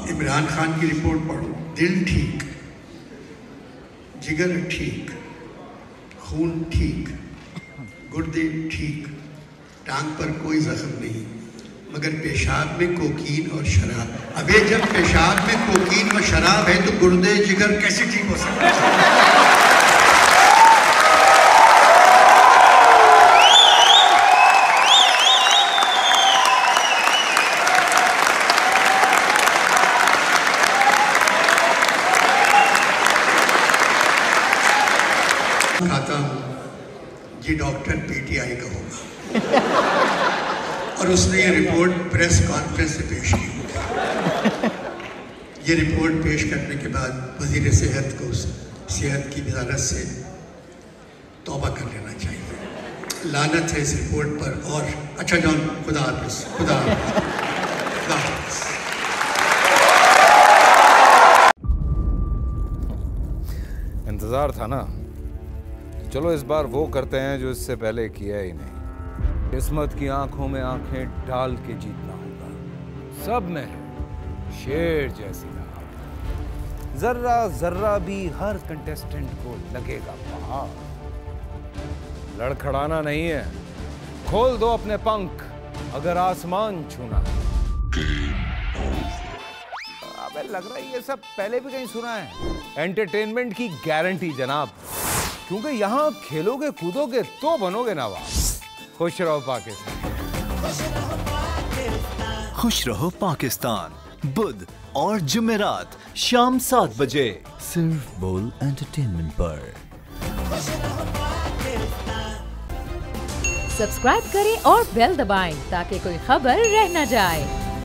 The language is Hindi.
इमरान खान की रिपोर्ट पढ़ो, दिल ठीक, जिगर ठीक, खून ठीक, गुर्दे ठीक, टांग पर कोई जख्म नहीं, मगर पेशाब में कोकीन और शराब। अबे जब पेशाब में कोकीन और शराब है तो गुर्दे जिगर कैसे ठीक हो सकते हैं? खाता हूँ ये डॉक्टर पीटीआई का होगा और उसने ये रिपोर्ट प्रेस कॉन्फ्रेंस से पेश की। ये रिपोर्ट पेश करने के बाद वज़ीर सेहत को सेहत की वजारत से तौबा कर लेना चाहिए। लानत है इस रिपोर्ट पर। और अच्छा जॉन, खुदा हाफ़िज़, खुदा हाफ़िज़। इंतज़ार था ना, चलो इस बार वो करते हैं जो इससे पहले किया ही नहीं। किस्मत की आंखों में आंखें डाल के जीतना होगा। सब में शेर जैसी राह, जर्रा जर्रा भी हर कंटेस्टेंट को लगेगा पहाड़। लड़खड़ाना नहीं है, खोल दो अपने पंख अगर आसमान छूना है। अबे लग रहा है ये सब पहले भी कहीं सुना है। एंटरटेनमेंट की गारंटी जनाब, क्योंकि यहाँ खेलोगे कूदोगे तो बनोगे नवाब। खुश रहो पाकिस्तान। खुश रहो पाकिस्तान, बुध और जुमेरात शाम 7 बजे सिर्फ बोल एंटरटेनमेंट पर। सब्सक्राइब करें और बेल दबाएं ताकि कोई खबर रह न जाए।